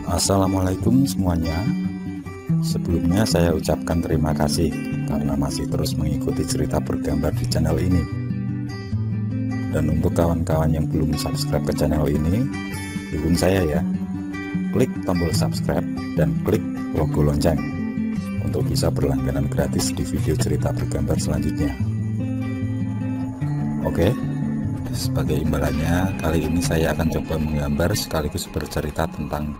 Assalamualaikum semuanya. Sebelumnya saya ucapkan terima kasih karena masih terus mengikuti cerita bergambar di channel ini. Dan untuk kawan-kawan yang belum subscribe ke channel ini, dukung saya ya. Klik tombol subscribe dan klik logo lonceng untuk bisa berlangganan gratis di video cerita bergambar selanjutnya. Oke, sebagai imbalannya kali ini saya akan coba menggambar sekaligus bercerita tentang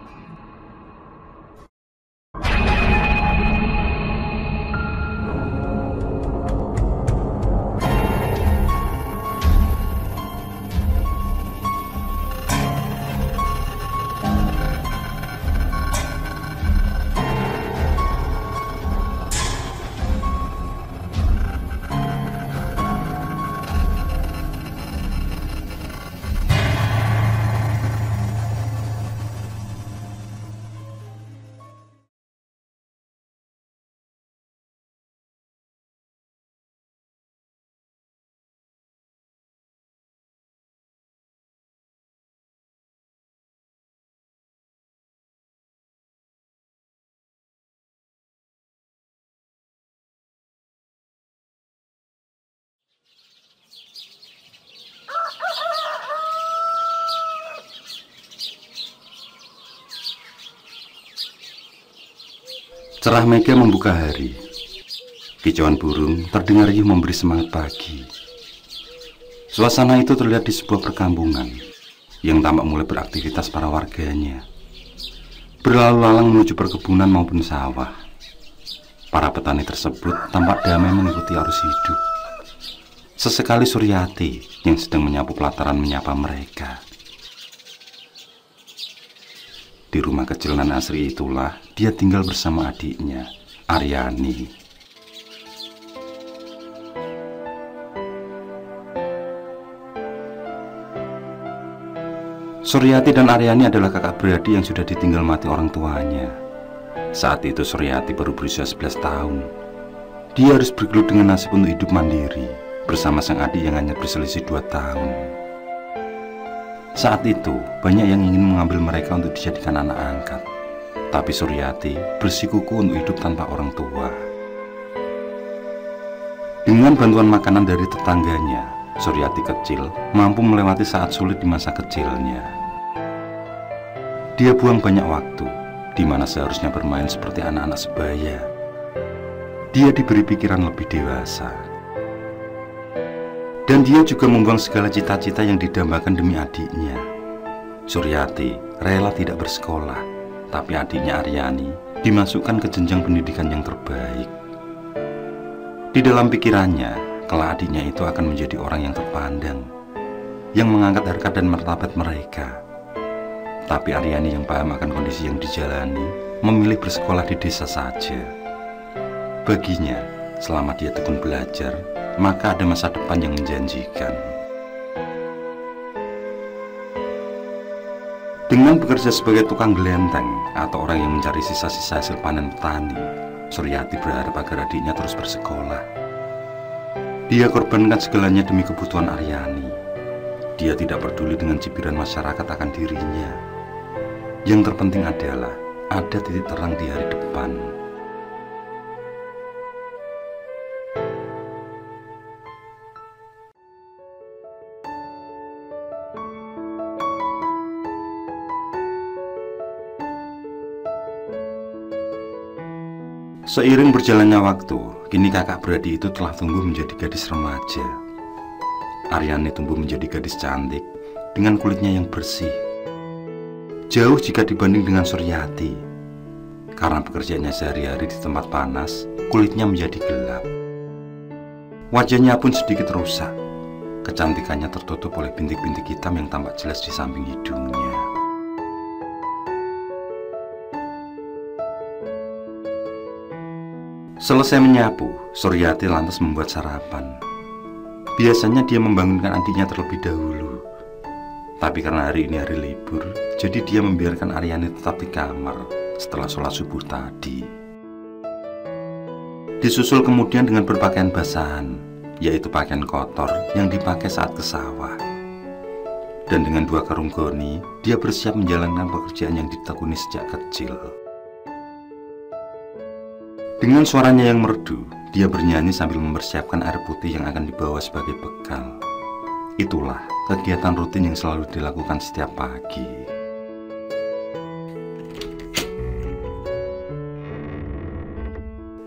Cerah mega membuka hari. Kicauan burung terdengar riuh memberi semangat pagi. Suasana itu terlihat di sebuah perkampungan yang tampak mulai beraktivitas para warganya, berlalu lalang menuju perkebunan maupun sawah. Para petani tersebut tampak damai mengikuti arus hidup. Sesekali Suryati yang sedang menyapu pelataran menyapa mereka. Di rumah kecil Nan Asri itulah dia tinggal bersama adiknya, Aryani. Suryati dan Aryani adalah kakak beradik yang sudah ditinggal mati orang tuanya. Saat itu Suryati baru berusia 11 tahun. Dia harus bergelut dengan nasib untuk hidup mandiri bersama sang adik yang hanya berselisih 2 tahun. Saat itu, banyak yang ingin mengambil mereka untuk dijadikan anak angkat. Tapi Suryati bersikukuh untuk hidup tanpa orang tua. Dengan bantuan makanan dari tetangganya, Suryati kecil mampu melewati saat sulit di masa kecilnya. Dia buang banyak waktu, di mana seharusnya bermain seperti anak-anak sebaya. Dia diberi pikiran lebih dewasa. Dan dia juga membuang segala cita-cita yang didambakan demi adiknya. Suryati rela tidak bersekolah, tapi adiknya Aryani dimasukkan ke jenjang pendidikan yang terbaik. Di dalam pikirannya, kelak adiknya itu akan menjadi orang yang terpandang, yang mengangkat harkat dan martabat mereka. Tapi Aryani yang paham akan kondisi yang dijalani, memilih bersekolah di desa saja. Baginya, selama dia tekun belajar, maka ada masa depan yang menjanjikan. Dengan bekerja sebagai tukang gelenteng atau orang yang mencari sisa-sisa hasil panen petani, Suryati berharap agar adiknya terus bersekolah. Dia korbankan segalanya demi kebutuhan Aryani. Dia tidak peduli dengan cibiran masyarakat akan dirinya. Yang terpenting adalah ada titik terang di hari depan. Seiring berjalannya waktu, kini kakak beradik itu telah tumbuh menjadi gadis remaja. Aryani tumbuh menjadi gadis cantik dengan kulitnya yang bersih. Jauh jika dibanding dengan Suryati. Karena pekerjaannya sehari-hari di tempat panas, kulitnya menjadi gelap. Wajahnya pun sedikit rusak. Kecantikannya tertutup oleh bintik-bintik hitam yang tampak jelas di samping hidungnya. Selesai menyapu, Suryati lantas membuat sarapan. Biasanya dia membangunkan adiknya terlebih dahulu. Tapi karena hari ini hari libur, jadi dia membiarkan Aryani tetap di kamar setelah sholat subuh tadi. Disusul kemudian dengan berpakaian basahan, yaitu pakaian kotor yang dipakai saat ke sawah. Dan dengan 2 karung goni, dia bersiap menjalankan pekerjaan yang ditekuni sejak kecil. Dengan suaranya yang merdu, dia bernyanyi sambil mempersiapkan air putih yang akan dibawa sebagai bekal. Itulah kegiatan rutin yang selalu dilakukan setiap pagi.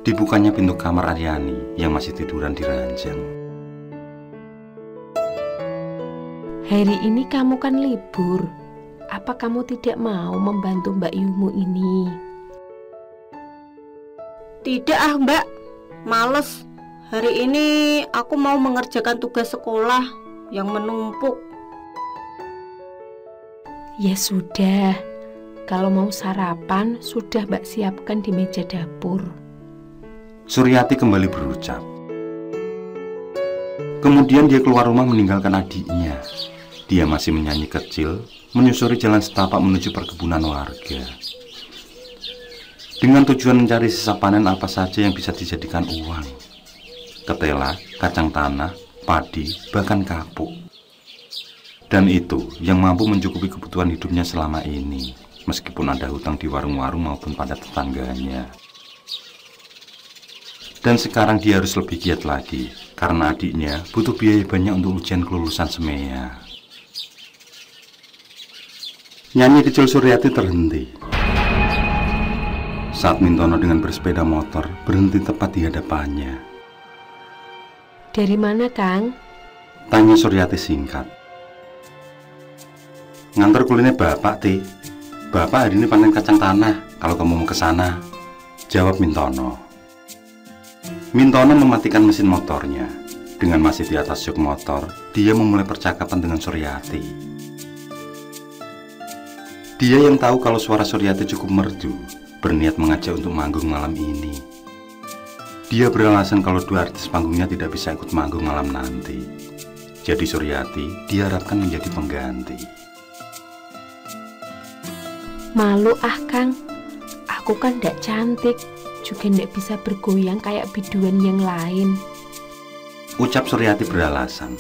Dibukanya pintu kamar Aryani yang masih tiduran di ranjang. Hari ini kamu kan libur. Apa kamu tidak mau membantu Mbak Yumu ini? Tidak Mbak, males. Hari ini aku mau mengerjakan tugas sekolah yang menumpuk. Ya sudah, kalau mau sarapan sudah Mbak siapkan di meja dapur. Suryati kembali berucap. Kemudian dia keluar rumah meninggalkan adiknya. Dia masih menyanyi kecil, menyusuri jalan setapak menuju perkebunan warga. Dengan tujuan mencari sisa panen apa saja yang bisa dijadikan uang. Ketela, kacang tanah, padi, bahkan kapuk. Dan itu yang mampu mencukupi kebutuhan hidupnya selama ini, meskipun ada hutang di warung-warung maupun pada tetangganya. Dan sekarang dia harus lebih giat lagi, karena adiknya butuh biaya banyak untuk ujian kelulusan semea. Nyanyi kecil Suryati terhenti saat Mintono dengan bersepeda motor berhenti tepat di hadapannya. Dari mana, Kang? Tanya Suryati singkat. Ngantar kuliner Bapak, Ti. Bapak hari ini panen kacang tanah, kalau kamu mau ke sana, jawab Mintono. Mintono mematikan mesin motornya. Dengan masih di atas jok motor, dia memulai percakapan dengan Suryati. Dia yang tahu kalau suara Suryati cukup merdu, berniat mengajak untuk manggung malam ini. Dia beralasan kalau 2 artis panggungnya tidak bisa ikut manggung malam nanti. Jadi Suryati diharapkan menjadi pengganti. Malu Kang. Aku kan ndak cantik, juga ndak bisa bergoyang kayak biduan yang lain. Ucap Suryati beralasan.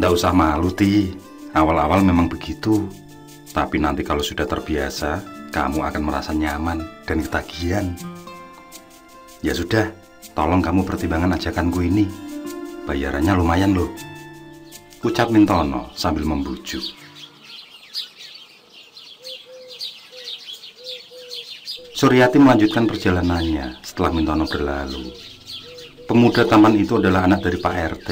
Ndak usah malu, Ti. Awal-awal memang begitu. Tapi nanti kalau sudah terbiasa, kamu akan merasa nyaman dan ketagihan. Ya sudah, tolong kamu pertimbangkan ajakanku ini. Bayarannya lumayan loh. Ucap Mintono sambil membujuk. Suryati melanjutkan perjalanannya setelah Mintono berlalu. Pemuda taman itu adalah anak dari Pak RT.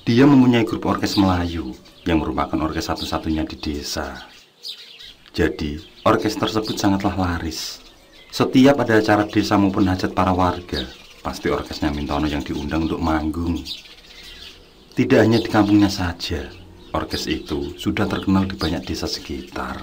Dia mempunyai grup orkes Melayu yang merupakan orkes satu-satunya di desa. Jadi, orkes tersebut sangatlah laris. Setiap ada acara desa maupun hajat para warga, pasti orkesnya Mintono yang diundang untuk manggung. Tidak hanya di kampungnya saja, orkes itu sudah terkenal di banyak desa sekitar.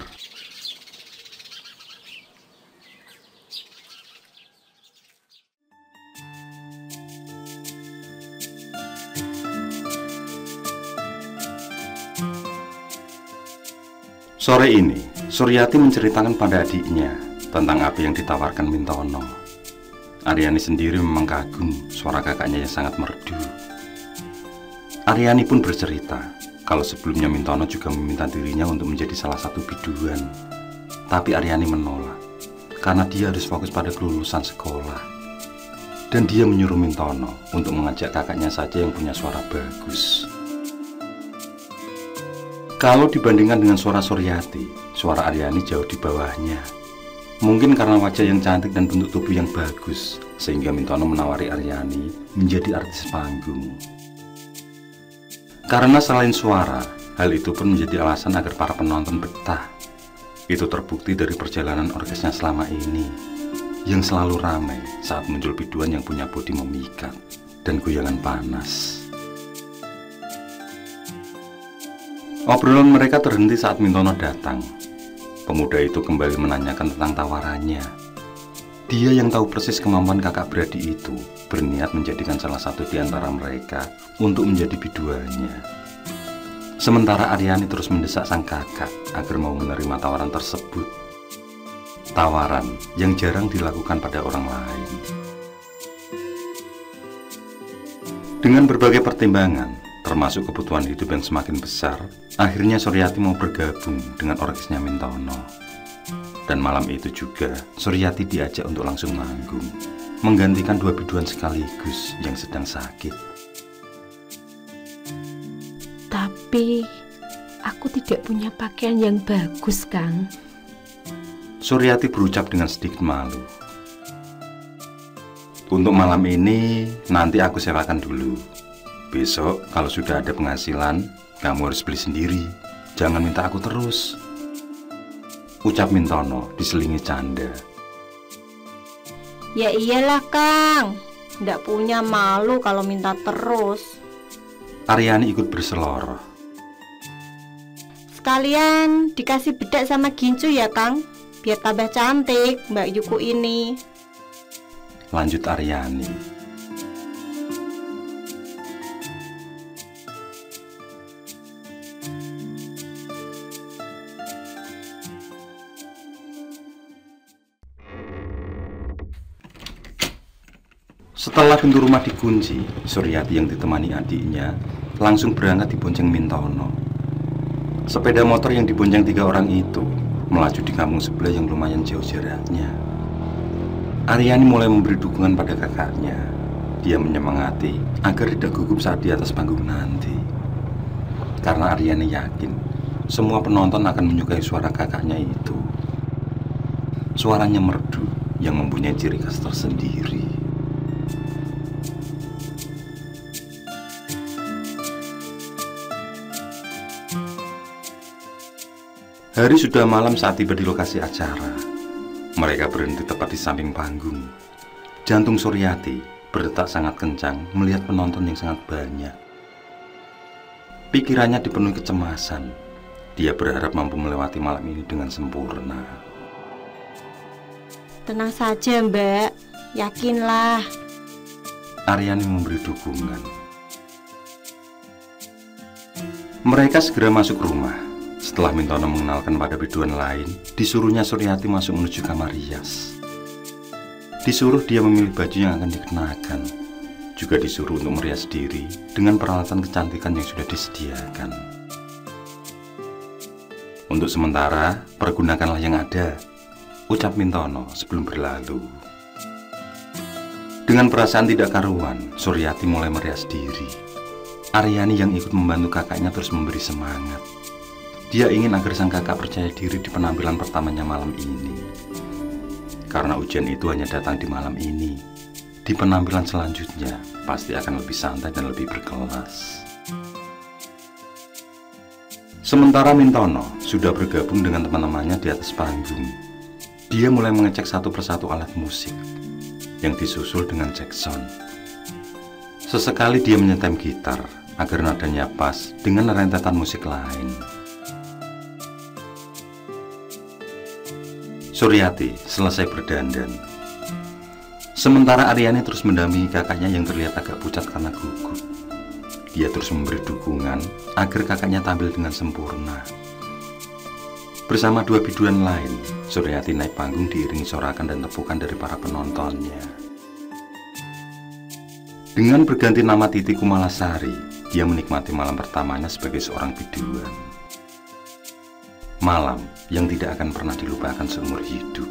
Sore ini, Suryati menceritakan pada adiknya tentang apa yang ditawarkan Mintono. Aryani sendiri memang kagum suara kakaknya yang sangat merdu. Aryani pun bercerita kalau sebelumnya Mintono juga meminta dirinya untuk menjadi salah satu biduan. Tapi Aryani menolak karena dia harus fokus pada kelulusan sekolah. Dan dia menyuruh Mintono untuk mengajak kakaknya saja yang punya suara bagus. Kalau dibandingkan dengan suara Suryati, suara Aryani jauh di bawahnya. Mungkin karena wajah yang cantik dan bentuk tubuh yang bagus, sehingga Mintono menawari Aryani menjadi artis panggung. Karena selain suara, hal itu pun menjadi alasan agar para penonton betah. Itu terbukti dari perjalanan orkesnya selama ini, yang selalu ramai saat muncul biduan yang punya bodi memikat dan goyangan panas. Obrolan mereka terhenti saat Mintono datang. Pemuda itu kembali menanyakan tentang tawarannya. Dia yang tahu persis kemampuan kakak beradik itu berniat menjadikan salah satu di antara mereka untuk menjadi biduannya. Sementara Aryani terus mendesak sang kakak agar mau menerima tawaran tersebut. Tawaran yang jarang dilakukan pada orang lain. Dengan berbagai pertimbangan, termasuk kebutuhan hidup yang semakin besar, akhirnya Suryati mau bergabung dengan orkesnya Mintono. Dan malam itu juga Suryati diajak untuk langsung manggung, menggantikan dua biduan sekaligus yang sedang sakit. Tapi aku tidak punya pakaian yang bagus, Kang. Suryati berucap dengan sedikit malu. Untuk malam ini nanti aku sewakan dulu. Besok kalau sudah ada penghasilan, kamu harus beli sendiri. Jangan minta aku terus, ucap Mintono diselingi canda. Ya iyalah Kang, ndak punya malu kalau minta terus. Aryani ikut berseloroh. Sekalian dikasih bedak sama gincu ya Kang, biar tambah cantik Mbak Yuku ini, lanjut Aryani. Setelah pintu rumah dikunci, Suryati yang ditemani adiknya langsung berangkat dibonceng Mintono. Sepeda motor yang dibonceng 3 orang itu melaju di kampung sebelah yang lumayan jauh jaraknya. Aryani mulai memberi dukungan pada kakaknya. Dia menyemangati agar tidak gugup saat di atas panggung nanti. Karena Aryani yakin semua penonton akan menyukai suara kakaknya itu. Suaranya merdu yang mempunyai ciri khas tersendiri. Hari sudah malam saat tiba di lokasi acara. Mereka berhenti tepat di samping panggung. Jantung Suryati berdetak sangat kencang melihat penonton yang sangat banyak. Pikirannya dipenuhi kecemasan. Dia berharap mampu melewati malam ini dengan sempurna. Tenang saja Mbak, yakinlah, Aryani memberi dukungan. Mereka segera masuk rumah. Setelah Mintono mengenalkan pada biduan lain, disuruhnya Suryati masuk menuju kamar rias. Disuruh dia memilih baju yang akan dikenakan. Juga disuruh untuk merias diri dengan peralatan kecantikan yang sudah disediakan. Untuk sementara, pergunakanlah yang ada, ucap Mintono sebelum berlalu. Dengan perasaan tidak karuan, Suryati mulai merias diri. Aryani yang ikut membantu kakaknya terus memberi semangat. Dia ingin agar sang kakak percaya diri di penampilan pertamanya malam ini. Karena ujian itu hanya datang di malam ini. Di penampilan selanjutnya pasti akan lebih santai dan lebih berkelas. Sementara Mintono sudah bergabung dengan teman-temannya di atas panggung. Dia mulai mengecek satu persatu alat musik yang disusul dengan cek sound. Sesekali dia menyetem gitar agar nadanya pas dengan rentetan musik lain. Suryati selesai berdandan. Sementara Aryani terus mendampingi kakaknya yang terlihat agak pucat karena gugup. Dia terus memberi dukungan agar kakaknya tampil dengan sempurna. Bersama 2 biduan lain, Suryati naik panggung diiringi sorakan dan tepukan dari para penontonnya. Dengan berganti nama Titi Kumalasari, dia menikmati malam pertamanya sebagai seorang biduan. Malam yang tidak akan pernah dilupakan seumur hidup.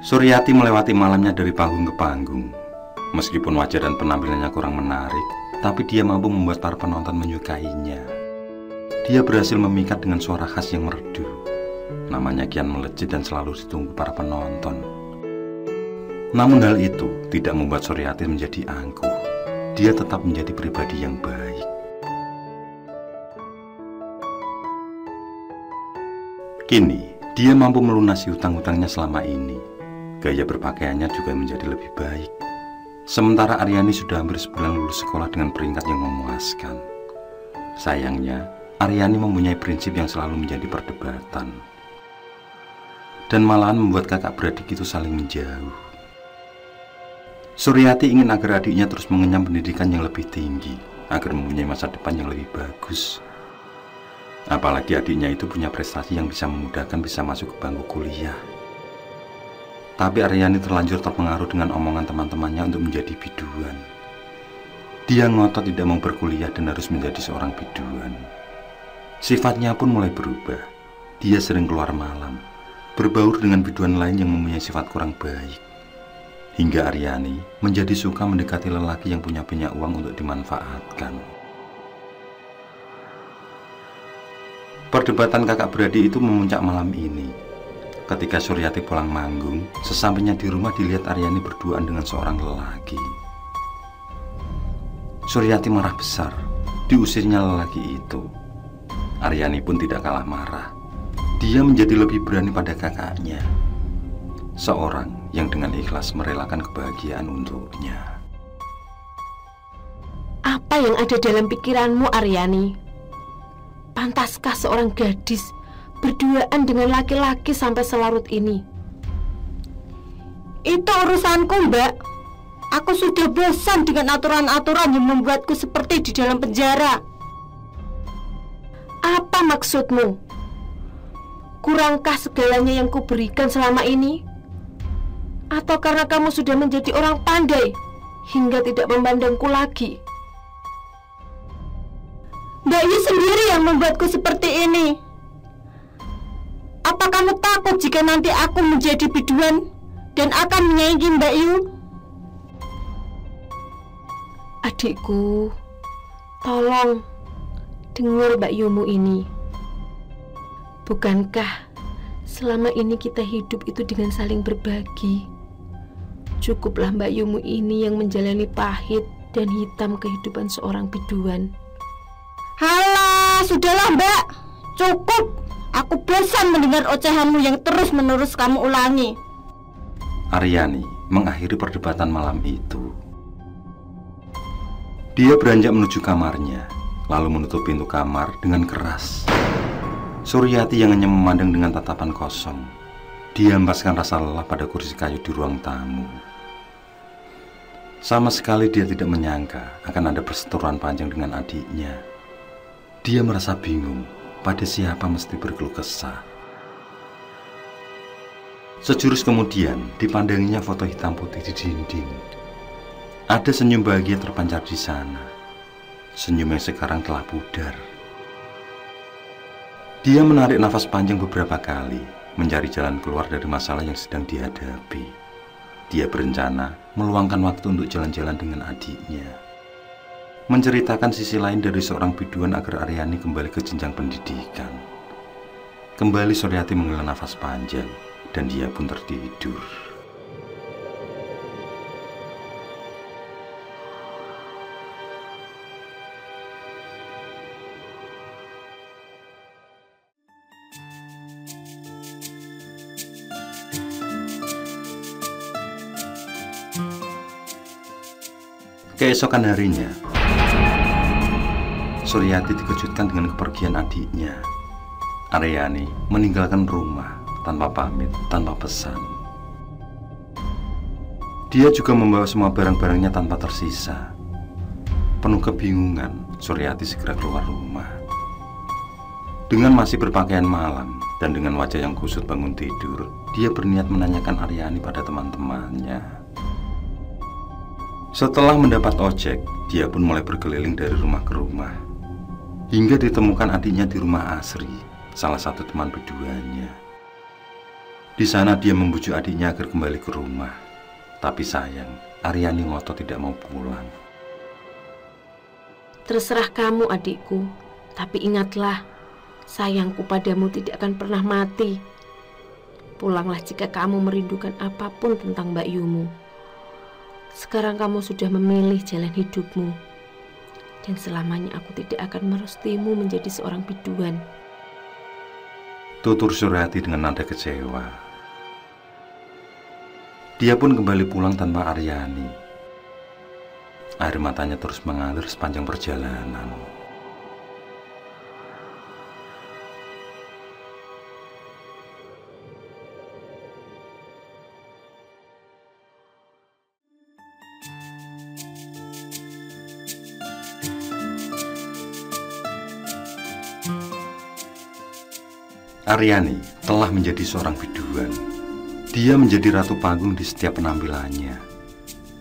Suryati melewati malamnya dari panggung ke panggung. Meskipun wajah dan penampilannya kurang menarik, tapi dia mampu membuat para penonton menyukainya. Dia berhasil memikat dengan suara khas yang merdu. Namanya kian melejit dan selalu ditunggu para penonton. Namun hal itu tidak membuat Suryati menjadi angkuh. Dia tetap menjadi pribadi yang baik. Kini, dia mampu melunasi hutang-hutangnya selama ini. Gaya berpakaiannya juga menjadi lebih baik. Sementara Aryani sudah hampir sebulan lulus sekolah dengan peringkat yang memuaskan. Sayangnya, Aryani mempunyai prinsip yang selalu menjadi perdebatan. Dan malahan membuat kakak beradik itu saling menjauh. Suryati ingin agar adiknya terus mengenyam pendidikan yang lebih tinggi, agar mempunyai masa depan yang lebih bagus. Apalagi adiknya itu punya prestasi yang bisa memudahkan bisa masuk ke bangku kuliah. Tapi Aryani terlanjur terpengaruh dengan omongan teman-temannya untuk menjadi biduan. Dia ngotot tidak mau berkuliah dan harus menjadi seorang biduan. Sifatnya pun mulai berubah. Dia sering keluar malam, berbaur dengan biduan lain yang mempunyai sifat kurang baik. Hingga Aryani menjadi suka mendekati lelaki yang punya banyak uang untuk dimanfaatkan. Perdebatan kakak beradik itu memuncak malam ini. Ketika Suryati pulang manggung, sesampainya di rumah dilihat Aryani berduaan dengan seorang lelaki. Suryati marah besar, diusirnya lelaki itu. Aryani pun tidak kalah marah. Dia menjadi lebih berani pada kakaknya. Seorang yang dengan ikhlas merelakan kebahagiaan untuknya. Apa yang ada dalam pikiranmu, Aryani? Pantaskah seorang gadis berduaan dengan laki-laki sampai selarut ini? Itu urusanku, Mbak. Aku sudah bosan dengan aturan-aturan yang membuatku seperti di dalam penjara. Apa maksudmu? Kurangkah segalanya yang kuberikan selama ini? Atau karena kamu sudah menjadi orang pandai hingga tidak memandangku lagi? Mbak Yu sendiri yang membuatku seperti ini. Apa kamu takut jika nanti aku menjadi biduan dan akan menyaingi Mbak Yu? Adikku, tolong dengar Mbak Yumu ini. Bukankah selama ini kita hidup itu dengan saling berbagi? Cukuplah Mbak Yumu ini yang menjalani pahit dan hitam kehidupan seorang biduan. Halah, sudahlah Mbak. Cukup. Aku bosan mendengar ocehanmu yang terus-menerus kamu ulangi. Aryani mengakhiri perdebatan malam itu. Dia beranjak menuju kamarnya, lalu menutup pintu kamar dengan keras. Suryati yang hanya memandang dengan tatapan kosong. Dia hembaskan rasa lelah pada kursi kayu di ruang tamu. Sama sekali dia tidak menyangka akan ada perseteruan panjang dengan adiknya. Dia merasa bingung pada siapa mesti berkeluh kesah. Sejurus kemudian dipandanginya foto hitam putih di dinding. Ada senyum bahagia terpancar di sana. Senyum yang sekarang telah pudar. Dia menarik nafas panjang beberapa kali, mencari jalan keluar dari masalah yang sedang dihadapi. Dia berencana meluangkan waktu untuk jalan-jalan dengan adiknya, menceritakan sisi lain dari seorang biduan agar Aryani kembali ke jenjang pendidikan. Kembali Suryati menghela nafas panjang, dan dia pun tertidur. Keesokan harinya, Suryati dikejutkan dengan kepergian adiknya. Aryani meninggalkan rumah tanpa pamit, tanpa pesan. Dia juga membawa semua barang-barangnya tanpa tersisa. Penuh kebingungan, Suryati segera keluar rumah. Dengan masih berpakaian malam dan dengan wajah yang kusut bangun tidur, dia berniat menanyakan Aryani pada teman-temannya. Setelah mendapat ojek, dia pun mulai berkeliling dari rumah ke rumah, hingga ditemukan adiknya di rumah Asri, salah satu teman biduannya. Di sana dia membujuk adiknya agar kembali ke rumah. Tapi sayang, Aryani ngotot tidak mau pulang. Terserah kamu adikku, tapi ingatlah, sayangku padamu tidak akan pernah mati. Pulanglah jika kamu merindukan apapun tentang Mbak Yumu. Sekarang kamu sudah memilih jalan hidupmu, dan selamanya aku tidak akan merestuimu menjadi seorang biduan. Tutur Suryati dengan nada kecewa. Dia pun kembali pulang tanpa Aryani. Air matanya terus mengalir sepanjang perjalanan. Aryani telah menjadi seorang biduan. Dia menjadi ratu panggung di setiap penampilannya.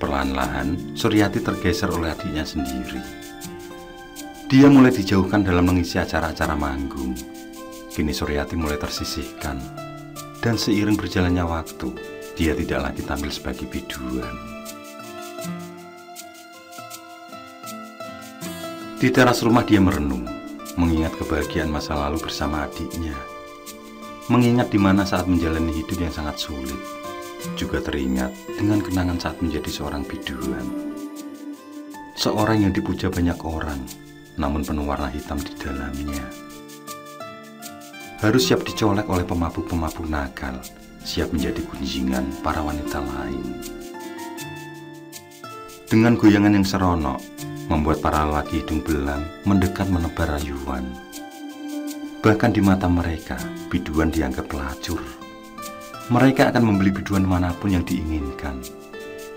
Perlahan-lahan, Suryati tergeser oleh adiknya sendiri. Dia mulai dijauhkan dalam mengisi acara-acara manggung. Kini Suryati mulai tersisihkan. Dan seiring berjalannya waktu, dia tidak lagi tampil sebagai biduan. Di teras rumah dia merenung, mengingat kebahagiaan masa lalu bersama adiknya. Mengingat di mana saat menjalani hidup yang sangat sulit. Juga teringat dengan kenangan saat menjadi seorang biduan. Seorang yang dipuja banyak orang, namun penuh warna hitam di dalamnya. Harus siap dicolek oleh pemabuk-pemabuk nakal, siap menjadi gunjingan para wanita lain. Dengan goyangan yang seronok, membuat para lelaki hidung belang mendekat menebar rayuan. Bahkan di mata mereka, biduan dianggap pelacur. Mereka akan membeli biduan manapun yang diinginkan.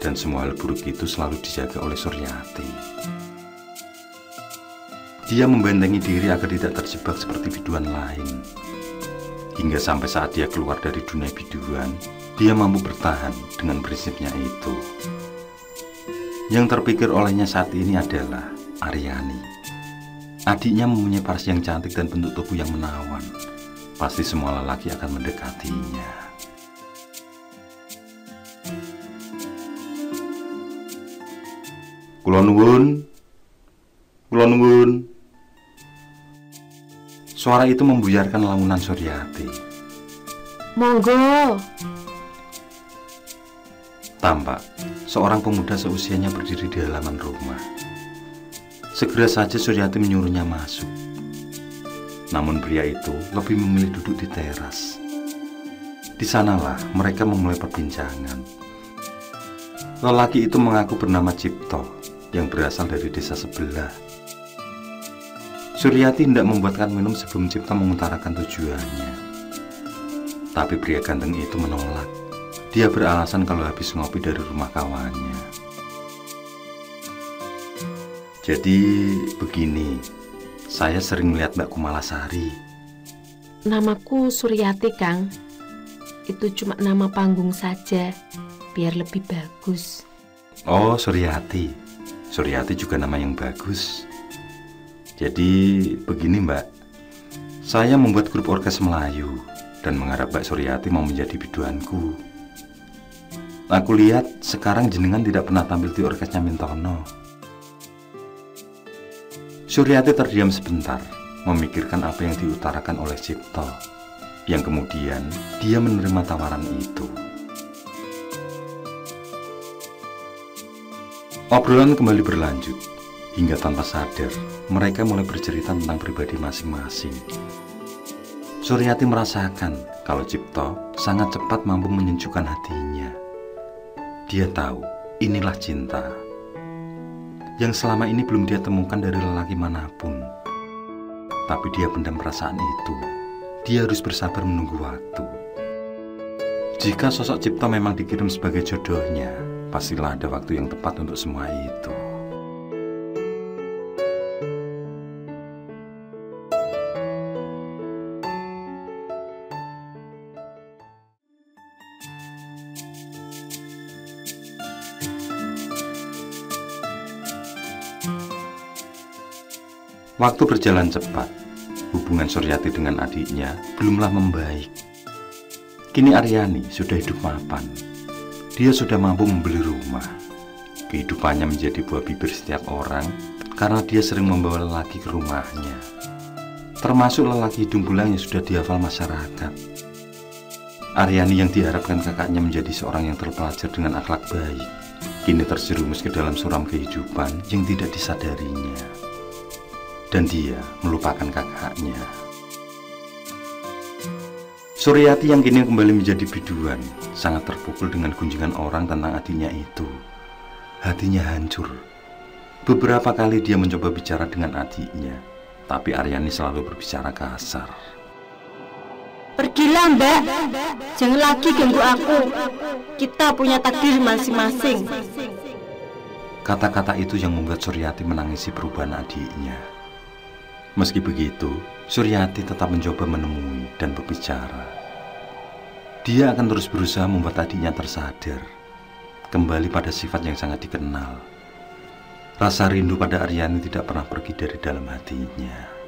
Dan semua hal buruk itu selalu dijaga oleh Suryati. Dia membentengi diri agar tidak terjebak seperti biduan lain. Hingga sampai saat dia keluar dari dunia biduan, dia mampu bertahan dengan prinsipnya itu. Yang terpikir olehnya saat ini adalah Aryani. Adiknya mempunyai paras yang cantik dan bentuk tubuh yang menawan. Pasti semua lelaki akan mendekatinya. Kula nuwun. Suara itu membuyarkan lamunan Suryati. Monggo. Tampak seorang pemuda seusianya berdiri di halaman rumah. Segera saja Suryati menyuruhnya masuk. Namun pria itu lebih memilih duduk di teras. Di sanalah mereka memulai perbincangan. Lelaki itu mengaku bernama Cipto, yang berasal dari desa sebelah. Suryati hendak membuatkan minum sebelum Cipto mengutarakan tujuannya. Tapi pria ganteng itu menolak. Dia beralasan kalau habis ngopi dari rumah kawannya. Jadi begini, saya sering melihat Mbak Kumalasari. Namaku Suryati, Kang. Itu cuma nama panggung saja, biar lebih bagus. Oh, Suryati. Suryati juga nama yang bagus. Jadi begini Mbak, saya membuat grup orkes Melayu dan mengharap Mbak Suryati mau menjadi biduanku. Aku lihat sekarang jenengan tidak pernah tampil di orkesnya Mintono. Suryati terdiam sebentar, memikirkan apa yang diutarakan oleh Cipto, yang kemudian dia menerima tawaran itu. Obrolan kembali berlanjut. Hingga tanpa sadar, mereka mulai bercerita tentang pribadi masing-masing. Suryati merasakan kalau Cipto sangat cepat mampu menyejukkan hatinya. Dia tahu inilah cinta yang selama ini belum dia temukan dari lelaki manapun. Tapi dia pendam perasaan itu. Dia harus bersabar menunggu waktu. Jika sosok Cipto memang dikirim sebagai jodohnya, pastilah ada waktu yang tepat untuk semua itu. Waktu berjalan cepat. Hubungan Suryati dengan adiknya belumlah membaik. Kini Aryani sudah hidup mapan. Dia sudah mampu membeli rumah. Kehidupannya menjadi buah bibir setiap orang karena dia sering membawa lelaki ke rumahnya. Termasuk lelaki hidung belang yang sudah dihafal masyarakat. Aryani yang diharapkan kakaknya menjadi seorang yang terpelajar dengan akhlak baik, kini terjerumus ke dalam suram kehidupan yang tidak disadarinya. Dan dia melupakan kakaknya. Suryati yang kini kembali menjadi biduan sangat terpukul dengan kunjungan orang tentang adiknya itu. Hatinya hancur. Beberapa kali dia mencoba bicara dengan adiknya, tapi Aryani selalu berbicara kasar. Pergilah Mbak, jangan lagi ganggu aku. Kita punya takdir masing-masing. Kata-kata itu yang membuat Suryati menangisi perubahan adiknya. Meski begitu, Suryati tetap mencoba menemui dan berbicara. Dia akan terus berusaha membuat adiknya tersadar, kembali pada sifat yang sangat dikenal. Rasa rindu pada Aryani tidak pernah pergi dari dalam hatinya.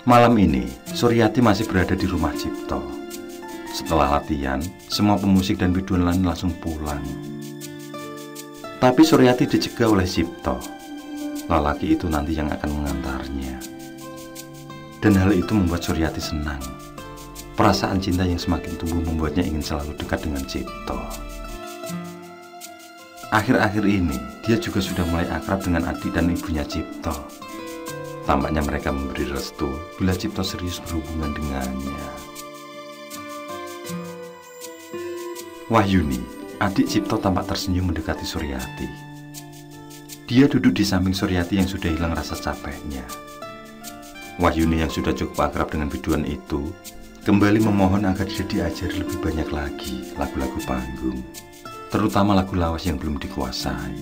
Malam ini, Suryati masih berada di rumah Cipto. Setelah latihan, semua pemusik dan biduan lain langsung pulang. Tapi Suryati dicegah oleh Cipto. Lelaki itu nanti yang akan mengantarnya. Dan hal itu membuat Suryati senang. Perasaan cinta yang semakin tumbuh membuatnya ingin selalu dekat dengan Cipto. Akhir-akhir ini, dia juga sudah mulai akrab dengan adik dan ibunya Cipto. Tampaknya mereka memberi restu bila Cipto serius berhubungan dengannya. Wahyuni, adik Cipto, tampak tersenyum mendekati Suryati. Dia duduk di samping Suryati yang sudah hilang rasa capeknya. Wahyuni yang sudah cukup akrab dengan biduan itu kembali memohon agar dia diajari lebih banyak lagi lagu-lagu panggung, terutama lagu lawas yang belum dikuasai.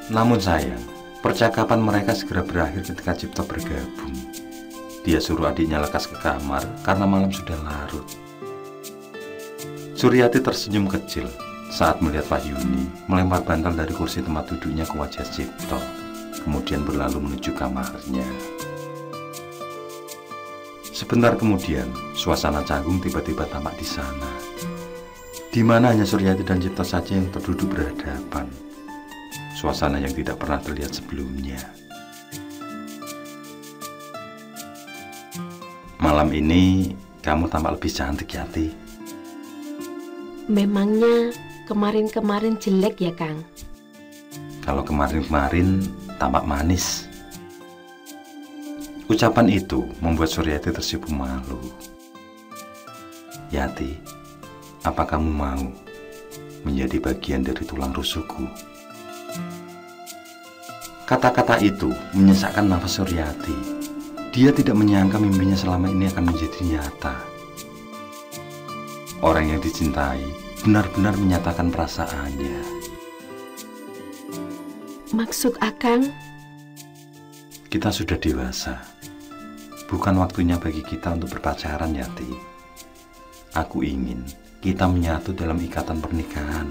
Namun sayang, percakapan mereka segera berakhir ketika Cipto bergabung. Dia suruh adiknya lekas ke kamar karena malam sudah larut. Suryati tersenyum kecil saat melihat Wahyuni melempar bantal dari kursi tempat duduknya ke wajah Cipto, kemudian berlalu menuju kamarnya. Sebentar kemudian, suasana canggung tiba-tiba tampak di sana, di mana hanya Suryati dan Cipto saja yang terduduk berhadapan. Suasana yang tidak pernah terlihat sebelumnya. Malam ini kamu tampak lebih cantik, Yati. Memangnya kemarin-kemarin jelek ya, Kang? Kalau kemarin-kemarin tampak manis. Ucapan itu membuat Suryati tersipu malu. Yati, apa kamu mau menjadi bagian dari tulang rusukku? Kata-kata itu menyesakkan nafas Suryati. Dia tidak menyangka mimpinya selama ini akan menjadi nyata. Orang yang dicintai benar-benar menyatakan perasaannya. Maksud Akang? Kita sudah dewasa. Bukan waktunya bagi kita untuk berpacaran, Yati. Aku ingin kita menyatu dalam ikatan pernikahan.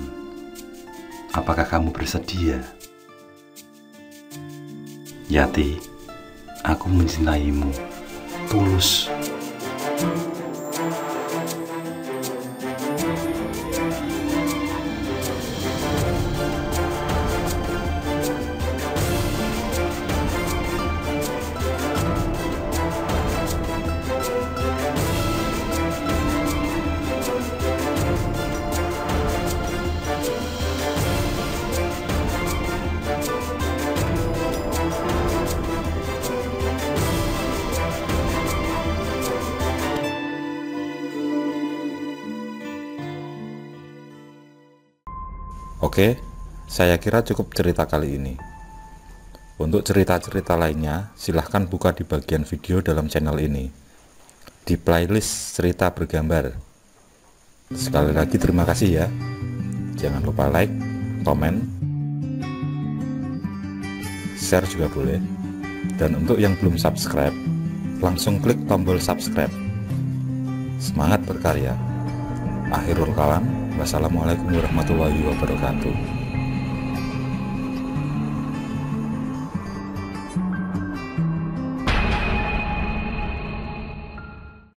Apakah kamu bersedia? Yati, aku mencintaimu tulus. Oke, saya kira cukup cerita kali ini. Untuk cerita-cerita lainnya, silahkan buka di bagian video dalam channel ini, di playlist cerita bergambar. Sekali lagi terima kasih ya. Jangan lupa like, komen, share juga boleh. Dan untuk yang belum subscribe, langsung klik tombol subscribe. Semangat berkarya. Akhirul kalam. Wassalamualaikum warahmatullahi wabarakatuh.